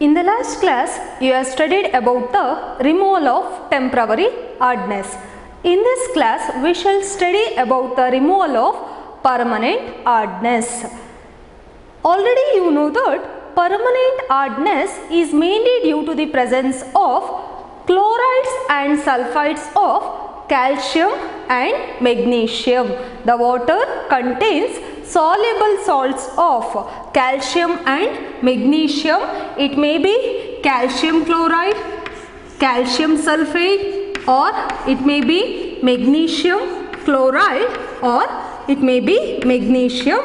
In the last class, you have studied about the removal of temporary hardness. In this class, we shall study about the removal of permanent hardness. Already you know that permanent hardness is mainly due to the presence of chlorides and sulfides of calcium and magnesium. The water contains soluble salts of calcium and magnesium. It may be calcium chloride, calcium sulfate, or it may be magnesium chloride, or it may be magnesium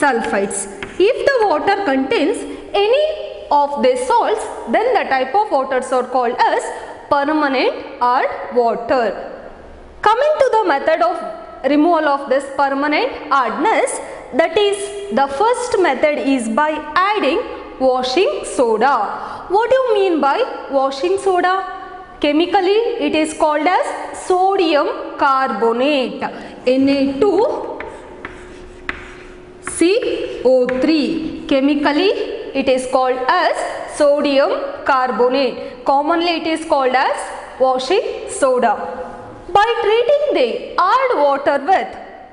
sulfides. If the water contains any of these salts, then the type of waters are called as permanent hard water. Coming to the method of removal of this permanent hardness, that is, the first method is by adding washing soda. What do you mean by washing soda? Chemically, it is called as sodium carbonate, Na2CO3. Chemically, it is called as sodium carbonate. Commonly, it is called as washing soda. By treating the hard water with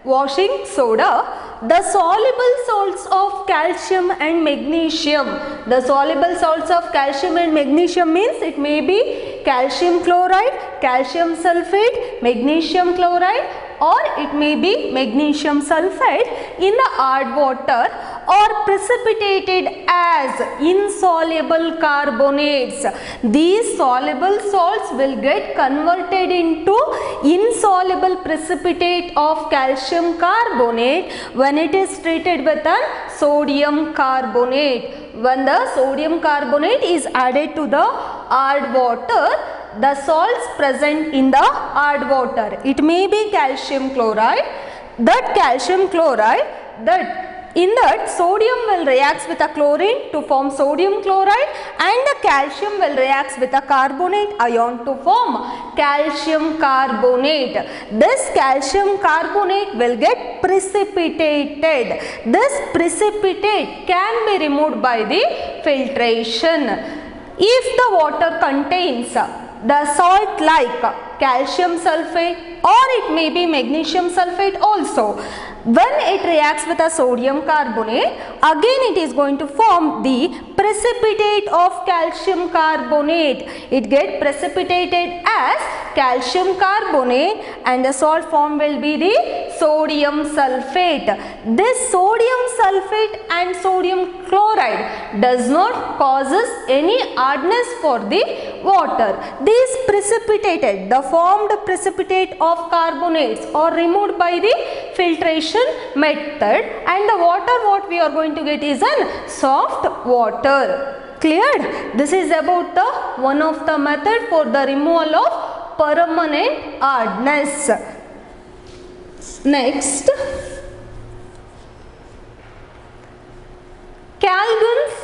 washing soda, the soluble salts of calcium and magnesium, the soluble salts of calcium and magnesium means it may be calcium chloride, calcium sulfate, magnesium chloride, or it may be magnesium sulfate in the hard water or precipitated as insoluble carbonates. These soluble salts will get converted into insoluble precipitate of calcium carbonate when it is treated with a sodium carbonate. When the sodium carbonate is added to the hard water, the salts present in the hard water, it may be calcium chloride. That calcium chloride, in that sodium will react with a chlorine to form sodium chloride, and the calcium will react with a carbonate ion to form calcium carbonate. This calcium carbonate will get precipitated. This precipitate can be removed by the filtration. If the water contains the salt like calcium sulfate, or it may be magnesium sulfate also, when it reacts with a sodium carbonate, again it is going to form the precipitate of calcium carbonate. It gets precipitated as calcium carbonate, and the salt form will be the sodium sulfate. This sodium sulfate and sodium chloride does not causes any hardness for the water. These precipitated, the formed precipitate of carbonates are removed by the filtration method, and the water what we are going to get is an soft water. Cleared? This is about the one of the method for the removal of permanent hardness. Next, Calgon's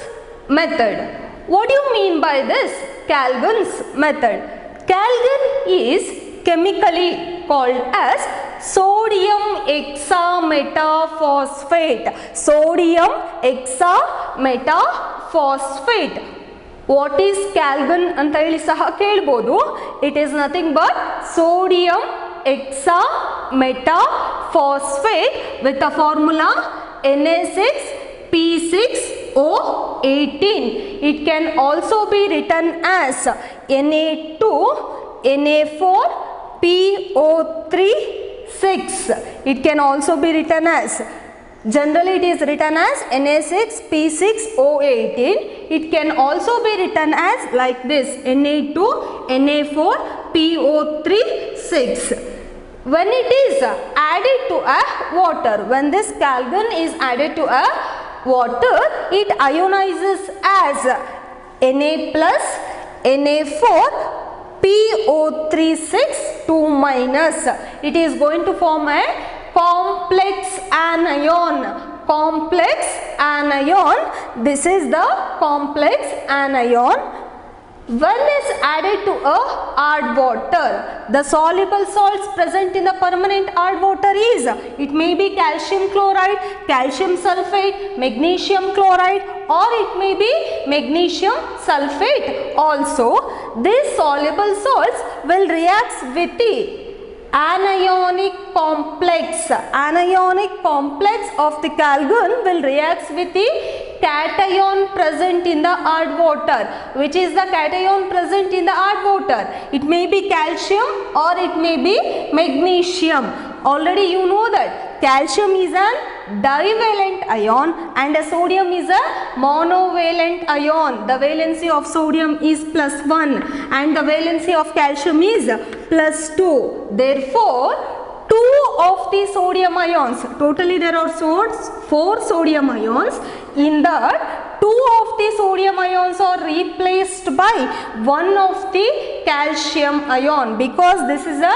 method. What do you mean by this Calgon's method? Calgon is chemically called as sodium hexametaphosphate. Sodium hexametaphosphate. What is Calgon anta heli saha kelbodu. It is nothing but sodium hexametaphosphate with the formula Na6P6O18. It can also be written as Na2NA4PO36. It can also be written as, generally it is written as Na6P6O18. It can also be written as like this, Na2NA4PO36. When it is added to a water, when this Calgon is added to a water, it ionizes as Na plus Na4 PO36 2 minus. It is going to form a complex anion. Complex anion. This is the complex anion. When is added to a hard water, the soluble salts present in the permanent hard water is, it may be calcium chloride, calcium sulfate, magnesium chloride, or it may be magnesium sulfate also. These soluble salts will react with the anionic complex of the calgon will react with the cation present in the hard water. Which is the cation present in the hard water? It may be calcium or it may be magnesium. Already you know that calcium is an divalent ion and sodium is a monovalent ion. The valency of sodium is +1 and the valency of calcium is +2. Therefore, 2 of the sodium ions, totally there are 4 sodium ions. In that, 2 of the sodium ions are replaced by 1 of the calcium ion, because this is a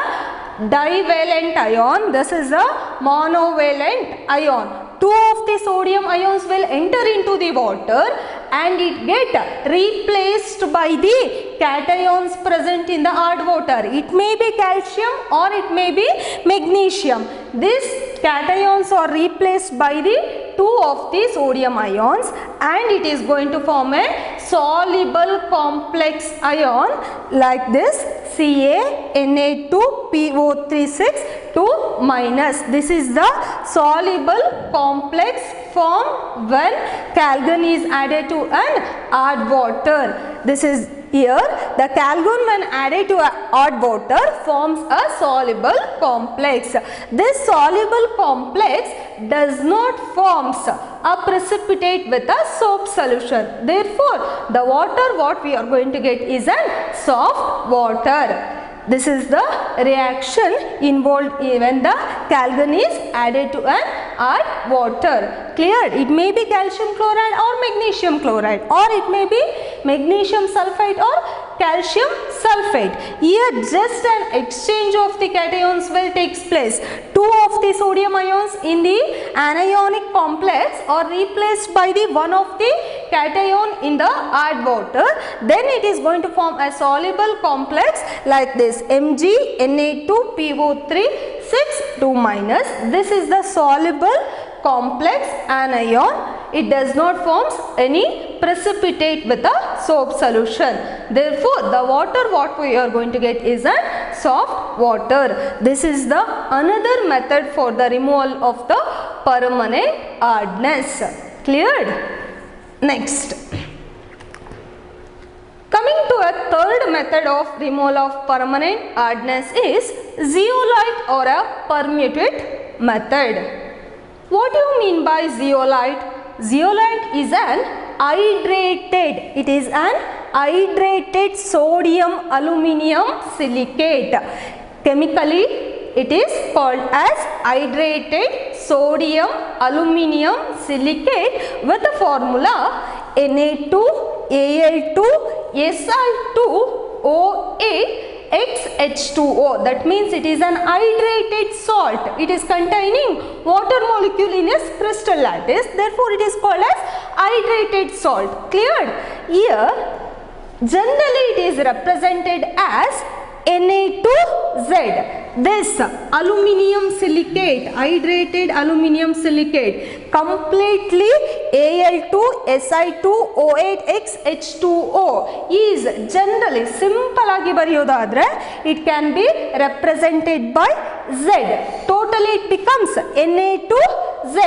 divalent ion, this is a monovalent ion. 2 of the sodium ions will enter into the water and it get replaced by the cations present in the hard water. It may be calcium or it may be magnesium. These cations are replaced by the 2 of the sodium ions and it is going to form a soluble complex ion like this, CaNa2PO36 2-. This is the soluble complex formed when calgon is added to an hard water. This is here the calgon when added to a hot water forms a soluble complex. This soluble complex does not form a precipitate with a soap solution. Therefore, the water what we are going to get is a soft water. This is the reaction involved when the calgon is added to an hard water. Clear? It may be calcium chloride or magnesium chloride, or it may be magnesium sulfate or calcium sulfate. Here just an exchange of the cations will take place. 2 of the sodium ions in the anionic complex are replaced by the 1 of the cation in the hard water. Then it is going to form a soluble complex like this, MgNa2PO36 2-. This is the soluble complex anion. It does not form any precipitate with a soap solution. Therefore, the water what we are going to get is a soft water. This is the another method for the removal of the permanent hardness. Cleared? Next. Coming to a third method of removal of permanent hardness is zeolite or a permuted method. What do you mean by zeolite? Zeolite is an hydrated, it is an hydrated sodium aluminium silicate. Chemically, it is called as hydrated sodium aluminium silicate with the formula Na2Al2 Si2O8 XH2O. That means it is an hydrated salt. It is containing water molecule in its crystal lattice. Therefore, it is called as hydrated salt. Cleared? Here, generally it is represented as Na2Z. This aluminium silicate, hydrated aluminium silicate, completely Al2Si2O8XH2O is generally, simple agi bariyodadre, it can be represented by Z. Totally it becomes Na2Z.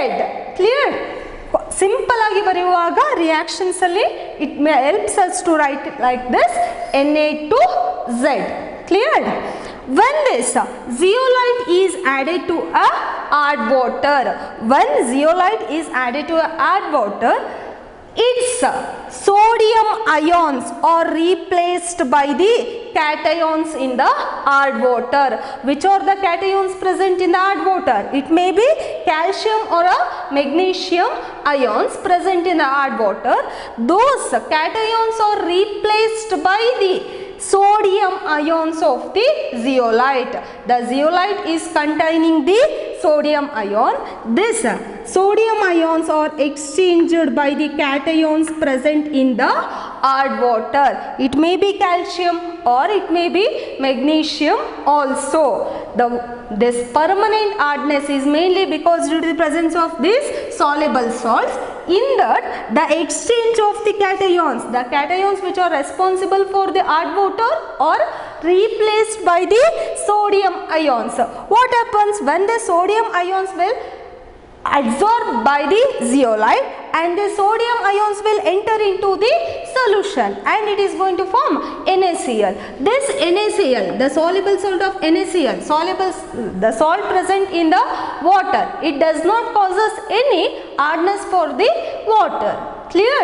Clear? Simple agi bariyuvaga reactions alli it helps us to write it like this, Na2Z. Cleared? When this zeolite is added to a hard water, when zeolite is added to a hard water, its sodium ions are replaced by the cations in the hard water. Which are the cations present in the hard water? It may be calcium or a magnesium ions present in the hard water. Those cations are replaced by the sodium ions of the zeolite. The zeolite is containing the sodium ion. This sodium ions are exchanged by the cations present in the hard water. It may be calcium or it may be magnesium also. This permanent hardness is mainly because due to the presence of these soluble salts. In that, the exchange of the cations which are responsible for the hard water are replaced by the sodium ions. What happens when the sodium ions will absorbed by the zeolite and the sodium ions will enter into the solution and it is going to form NaCl. This NaCl, the soluble salt of NaCl, the salt present in the water, it does not causes any hardness for the water. Clear?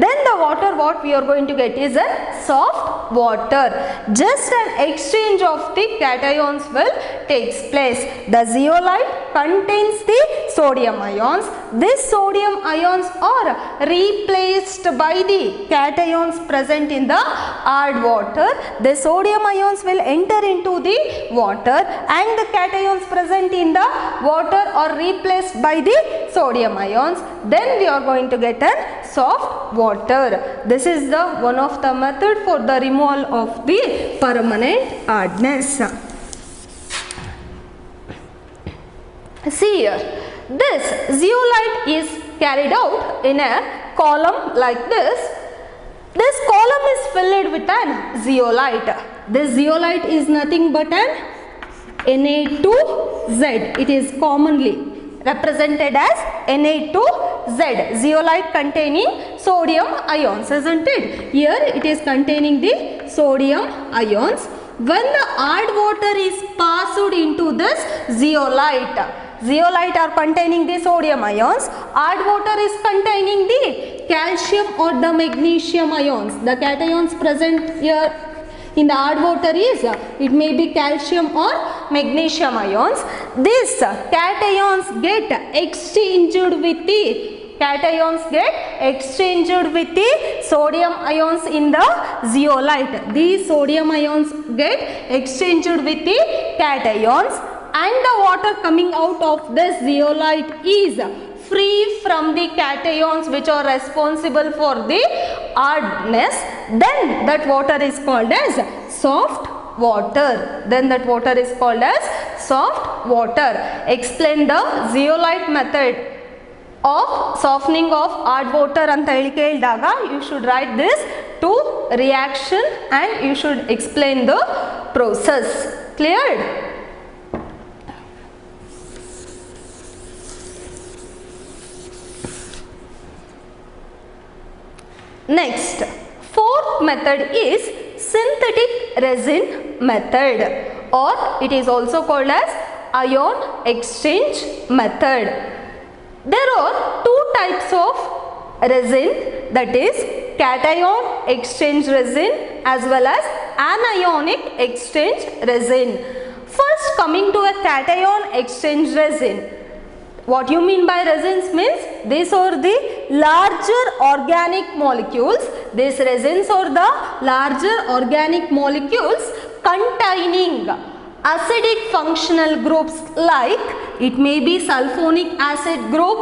Then the water what we are going to get is a soft water. Just an exchange of the cations will takes place. The zeolite contains the sodium ions. These sodium ions are replaced by the cations present in the hard water. The sodium ions will enter into the water and the cations present in the water are replaced by the sodium ions. Then we are going to get a soft water. This is the one of the method for the removal of the permanent hardness. See here, this zeolite is carried out in a column like this. This column is filled with an zeolite. This zeolite is nothing but an Na2Z. It is commonly represented as Na2Z, zeolite containing sodium ions, isn't it? Here it is containing the sodium ions. When the hard water is passed into this zeolite are containing the sodium ions, hard water is containing the calcium or the magnesium ions. The cations present here in the hard water is, it may be calcium or magnesium ions. These cations get exchanged with the sodium ions in the zeolite. These sodium ions get exchanged with the cations and the water coming out of this zeolite is free from the cations which are responsible for the hardness. Then that water is called as soft water. Explain the zeolite method of softening of hard water anta ಹೇಳಿದಾಗ you should write this to reaction and you should explain the process. Cleared? Next, fourth method is synthetic resin method, or it is also called as ion exchange method. There are two types of resin, that is cation exchange resin as well as anionic exchange resin. First, coming to a cation exchange resin. What you mean by resins means these are the larger organic molecules. These resins are the larger organic molecules containing acidic functional groups, like it may be sulfonic acid group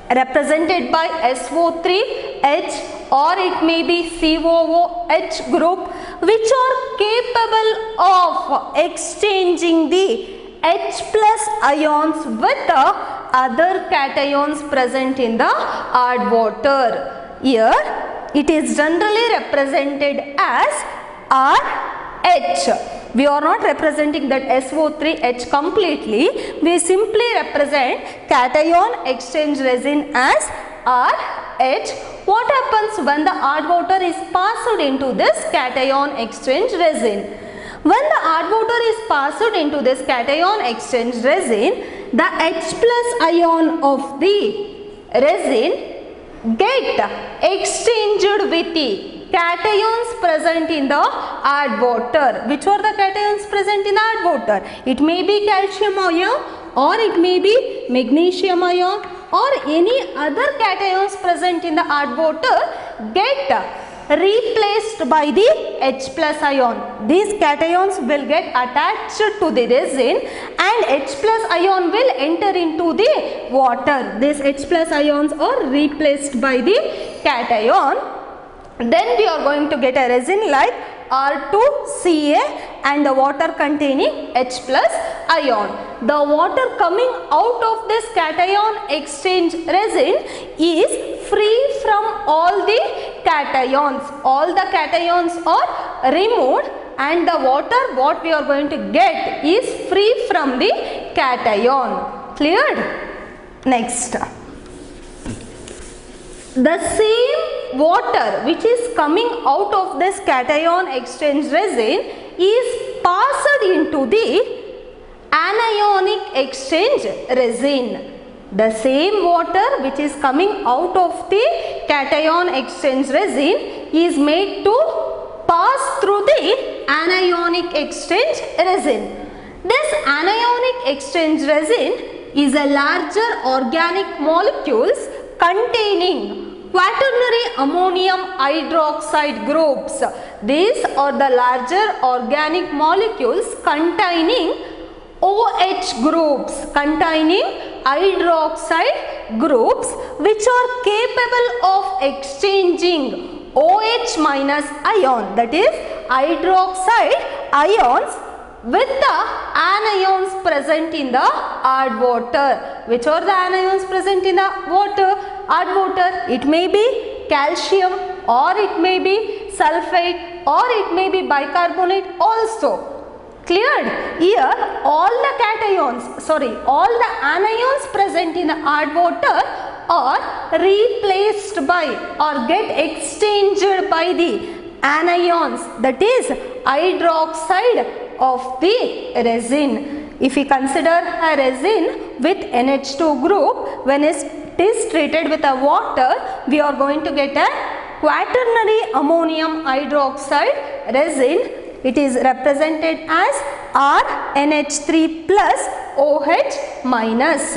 represented by SO3H, or it may be COOH group, which are capable of exchanging the H plus ions with the other cations present in the hard water. Here it is generally represented as RH. We are not representing that SO3H completely. We simply represent cation exchange resin as RH. What happens when the hard water is passed into this cation exchange resin? When the hard water is passed into this cation exchange resin, the H plus ion of the resin get exchanged with the cations present in the hard water. Which are the cations present in the hard water? It may be calcium ion, or it may be magnesium ion, or any other cations present in the hard water get replaced by the H plus ion. These cations will get attached to the resin and H plus ion will enter into the water. These H plus ions are replaced by the cation then we are going to get a resin like R2Ca and the water containing H plus ion. The water coming out of this cation exchange resin is free from all the cations. All the cations are removed and the water what we are going to get is free from the cation. Cleared? Next. The same water which is coming out of this cation exchange resin is passed into the anionic exchange resin. The same water which is coming out of the cation exchange resin is made to pass through the anionic exchange resin. This anionic exchange resin is a larger organic molecules containing quaternary ammonium hydroxide groups. These are the larger organic molecules containing OH groups, containing hydroxide groups which are capable of exchanging OH minus ion, that is hydroxide ions, with the anions present in the hard water. Which are the anions present in the water? Hard water. It may be calcium or it may be sulfate or it may be bicarbonate also. Cleared? Here all the anions present in the hard water are replaced by or get exchanged by the anions, that is hydroxide of the resin. If we consider a resin with NH2 group, when it is treated with a water, we are going to get a quaternary ammonium hydroxide resin. It is represented as RNH3 plus OH minus.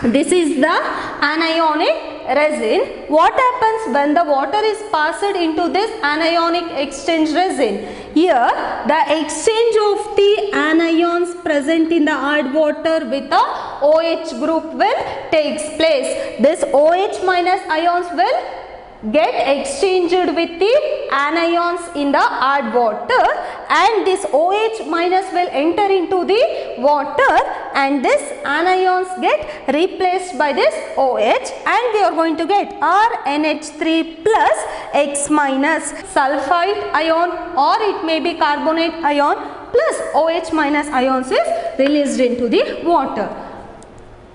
This is the anionic resin. What happens when the water is passed into this anionic exchange resin? Here the exchange of the anions present in the hard water with the OH group will takes place. This OH minus ions will get exchanged with the anions in the hard water and this OH minus will enter into the water and this anions get replaced by this OH and we are going to get RNH3 plus X minus sulfide ion or it may be carbonate ion plus OH minus ions is released into the water.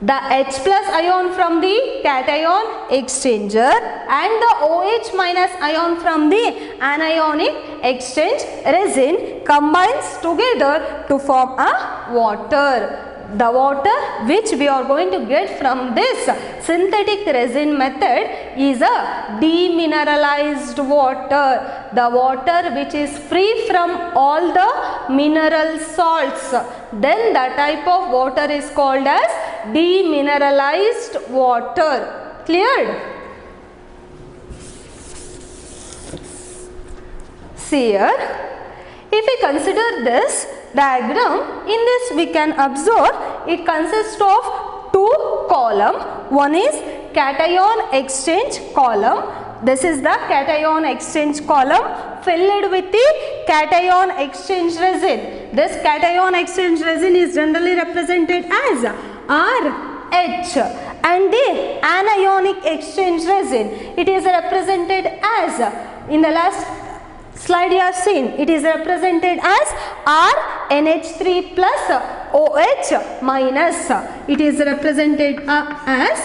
The H plus ion from the cation exchanger and the OH minus ion from the anionic exchange resin combines together to form a water. The water which we are going to get from this synthetic resin method is a demineralized water. The water which is free from all the mineral salts. Then the type of water is called as demineralized water. Cleared? See here. If we consider this diagram, in this we can observe it consists of two columns. One is cation exchange column. This is the cation exchange column filled with the cation exchange resin. This cation exchange resin is generally represented as RH and the anionic exchange resin. It is represented as, in the last slide you have seen, it is represented as RNH3 plus OH minus. It is represented as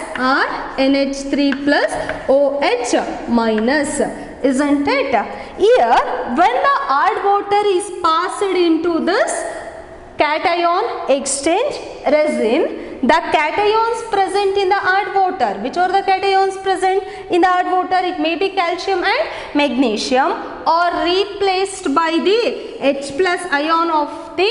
RNH3 plus OH minus, isn't it? Here when the hard water is passed into this cation exchange resin, the cations present in the hard water, which are the cations present in the hard water? It may be calcium and magnesium, are replaced by the H plus ion of the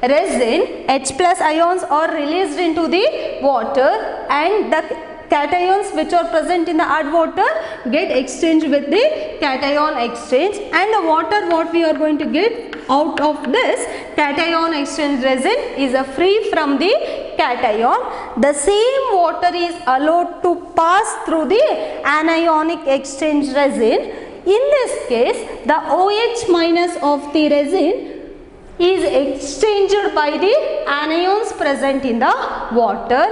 resin. H plus ions are released into the water and the cations which are present in the hard water get exchanged with the cation exchange and the water what we are going to get out of this cation exchange resin is free from the cation. The same water is allowed to pass through the anionic exchange resin In this case, the OH minus of the resin is exchanged by the anions present in the water.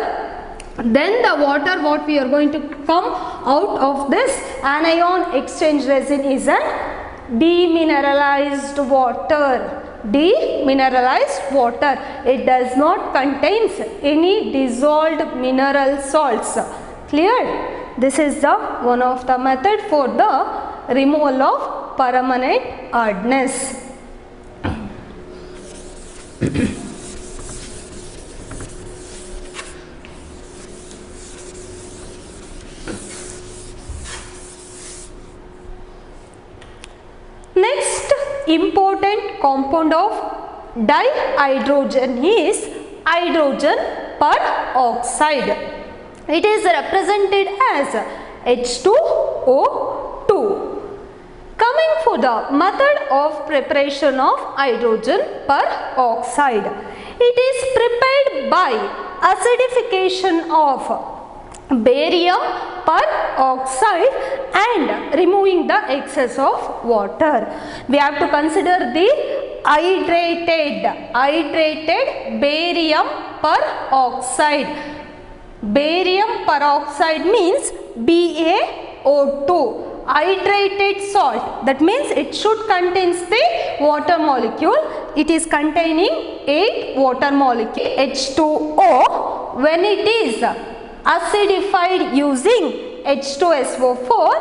Then the water, what we are going to come out of this anion exchange resin is a demineralized water. Demineralized water. It does not contain any dissolved mineral salts. Clear? This is the one of the method for the removal of permanent hardness. Next important compound of dihydrogen is hydrogen peroxide. It is represented as H2O2. Coming for the method of preparation of hydrogen peroxide. It is prepared by acidification of barium peroxide and removing the excess of water. We have to consider the hydrated barium peroxide. Barium peroxide means BaO2. Hydrated salt, that means it should contains the water molecule. It is containing 8 water molecule H2O. When it is acidified using H2SO4,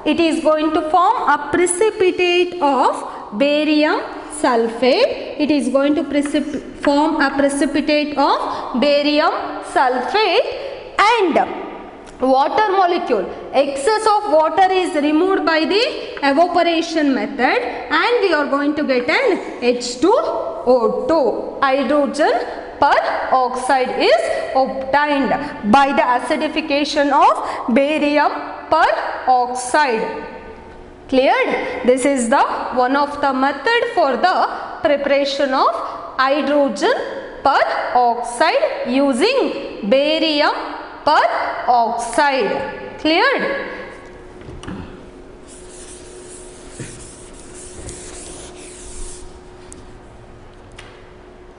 it is going to form a precipitate of barium sulfate. It is going to form a precipitate of barium sulfate, and water molecule, excess of water is removed by the evaporation method, and we are going to get an H2O2. Hydrogen peroxide is obtained by the acidification of barium peroxide. Cleared? This is the one of the method for the preparation of hydrogen peroxide using barium peroxide. Cleared?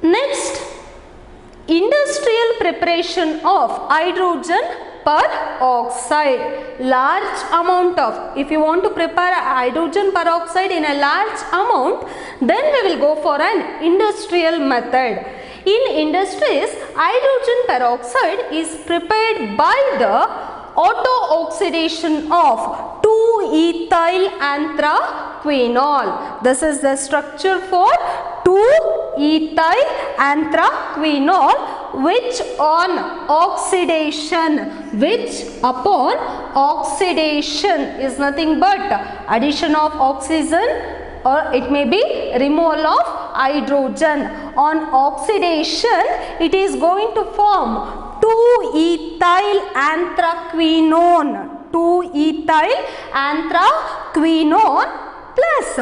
Next, industrial preparation of hydrogen peroxide. Large amount of, if you want to prepare hydrogen peroxide in a large amount, then we will go for an industrial method. In industries, hydrogen peroxide is prepared by the auto-oxidation of 2-ethyl anthraquinol. This is the structure for 2-ethyl anthraquinol, which upon oxidation is nothing but addition of oxygen, or it may be removal of hydrogen. On oxidation, it is going to form 2-ethyl anthraquinone. 2-ethyl anthraquinone plus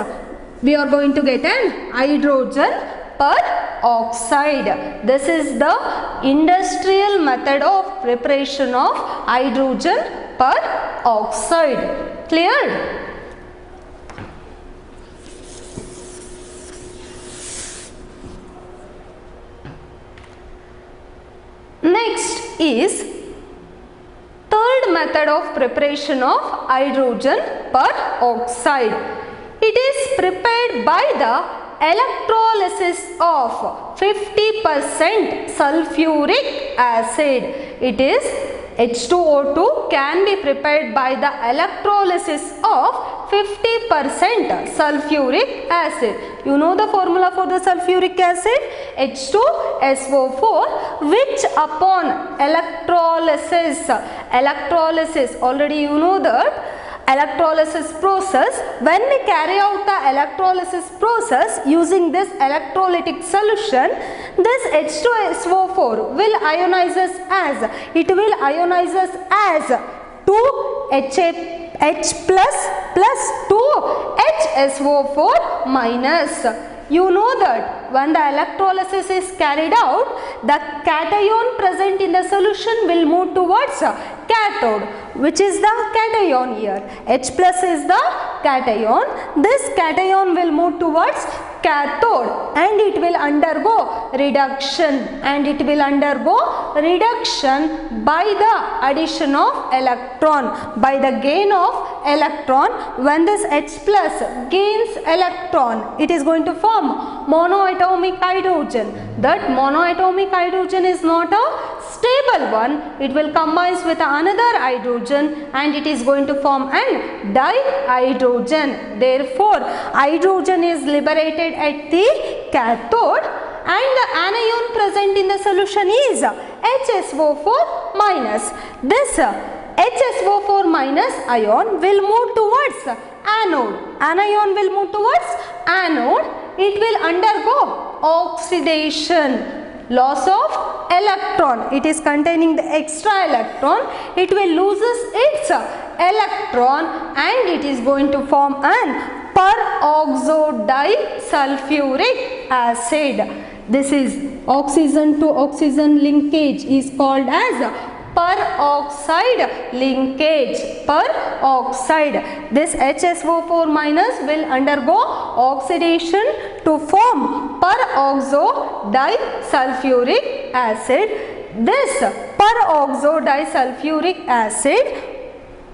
we are going to get an hydrogen peroxide. This is the industrial method of preparation of hydrogen peroxide. Clear? Next is third method of preparation of hydrogen peroxide. It is prepared by the electrolysis of 50% sulfuric acid. It is H2O2 can be prepared by the electrolysis of 50% sulfuric acid. You know the formula for the sulfuric acid? H2SO4, which upon electrolysis already you know that electrolysis process, when we carry out the electrolysis process using this electrolytic solution, this H2SO4 will ionize us as 2H plus 2HSO4 minus. You know that when the electrolysis is carried out, the cation present in the solution will move towards cathode. Which is the cation here? H plus is the cation. This cation will move towards cathode and it will undergo reduction, by the addition of electron, by the gain of electron. When this H plus gains electron, it is going to form monoatomic hydrogen. That monoatomic hydrogen is not a stable one. It will combine with another hydrogen and it is going to form an dihydrogen. Therefore, hydrogen is liberated at the cathode and the anion present in the solution is HSO4 minus. This HSO4 minus ion will move towards anode. Anion will move towards anode. It will undergo oxidation, loss of electron. It is containing the extra electron. It will loses its electron and it is going to form an peroxodisulfuric acid. This is oxygen to oxygen linkage is called as peroxide linkage. Peroxide. This HSO4 minus will undergo oxidation to form peroxodisulfuric acid. This peroxodisulfuric acid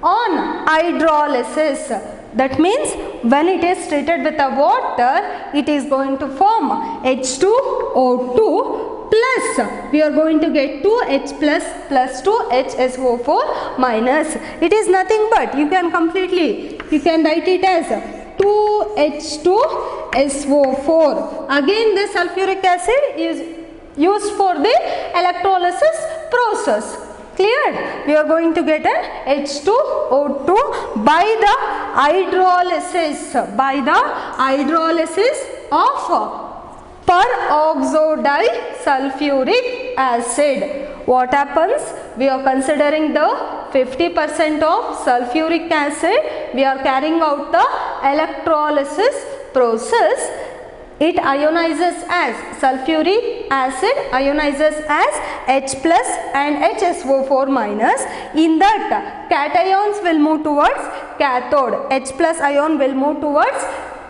on hydrolysis, that means when it is treated with the water, it is going to form H2O2 plus we are going to get 2H plus 2HSO4 minus. It is nothing but you can write it as 2H2SO4. Again this sulfuric acid is used for the electrolysis process. Clear? We are going to get an H2O2 by the hydrolysis of peroxodisulfuric acid. What happens? We are considering the 50% of sulfuric acid. We are carrying out the electrolysis process. It ionizes as sulfuric acid ionizes as H plus and HSO4 minus. In that cations will move towards cathode. H plus ion will move towards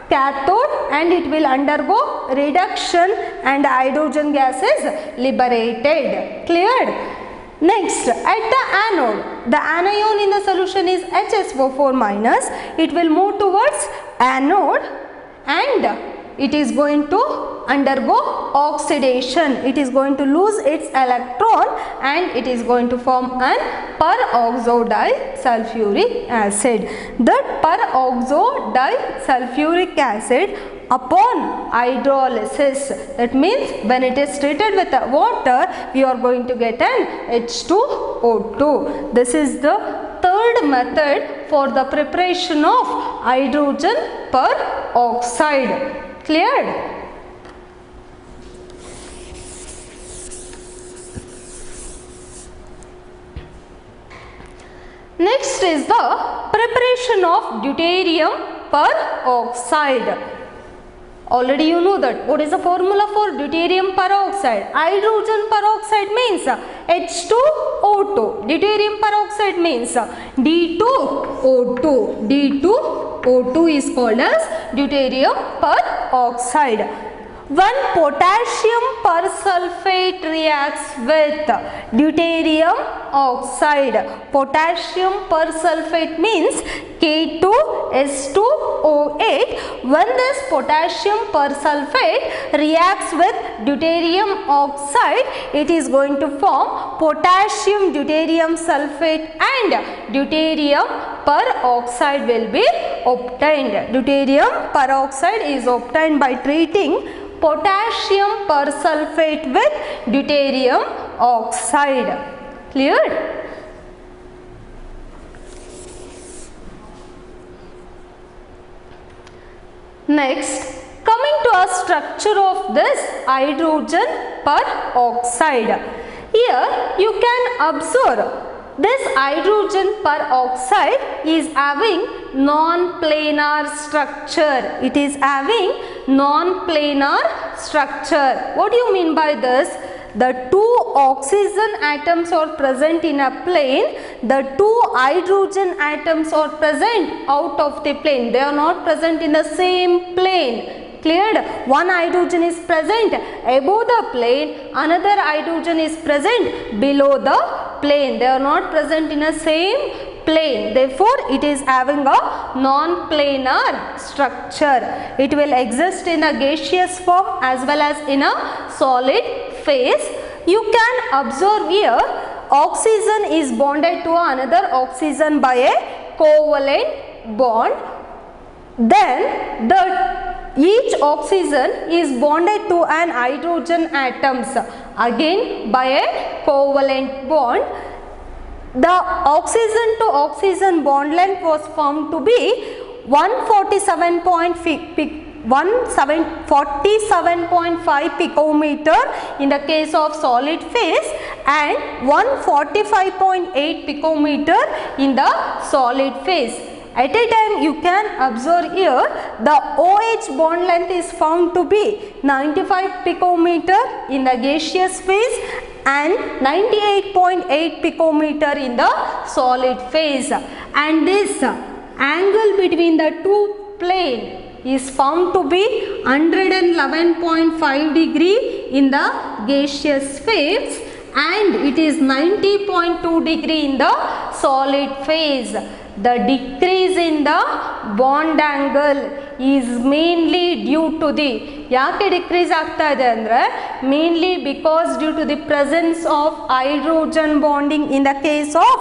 cathode and it will undergo reduction and hydrogen gas is liberated. Cleared? Next, at the anode, the anion in the solution is HSO4 minus. It will move towards anode and it is going to undergo oxidation. It is going to lose its electron and it is going to form an peroxodisulfuric acid. That peroxodisulfuric acid upon hydrolysis, that means when it is treated with water, we are going to get an H2O2. This is the third method for the preparation of hydrogen peroxide. Cleared? Next is the preparation of deuterium peroxide. Already you know that. What is the formula for deuterium peroxide? Hydrogen peroxide means H2O2. Deuterium peroxide means D2O2. D2O2 is called as deuterium peroxide. When potassium persulfate reacts with deuterium oxide, potassium persulfate means K2S2O8. When this potassium persulfate reacts with deuterium oxide, it is going to form potassium deuterium sulfate and deuterium peroxide will be obtained. Deuterium peroxide is obtained by treating potassium persulfate with deuterium oxide. Cleared? Next, coming to a structure of this hydrogen peroxide. Here you can observe this hydrogen peroxide is having non-planar structure. It is having non-planar structure. What do you mean by this? The two oxygen atoms are present in a plane. the two hydrogen atoms are present out of the plane. They are not present in the same plane. Cleared? One hydrogen is present above the plane, another hydrogen is present below the plane. They are not present in the same plane. Therefore, it is having a non-planar structure. It will exist in a gaseous form as well as in a solid phase. You can observe here, oxygen is bonded to another oxygen by a covalent bond. Then each oxygen is bonded to an hydrogen atoms again by a covalent bond. The oxygen to oxygen bond length was found to be 147.5 picometer in the case of solid phase and 145.8 picometer in the solid phase. At a time, you can observe here the OH bond length is found to be 95 picometer in the gaseous phase and 98.8 picometer in the solid phase, and this angle between the two plane is found to be 111.5 degree in the gaseous phase and it is 90.2 degree in the solid phase. The decrease in the bond angle is mainly due to the, ಯಾಕೆ decrease ಆಗ್ತಾ ಇದೆ ಅಂದರೆ mainly because due to the presence of hydrogen bonding in the case of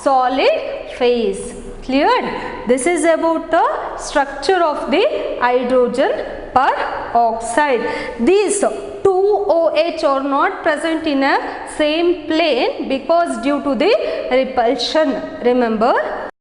solid phase. Cleared? This is about the structure of the hydrogen peroxide. These two OH are not present in a same plane because due to the repulsion. Remember?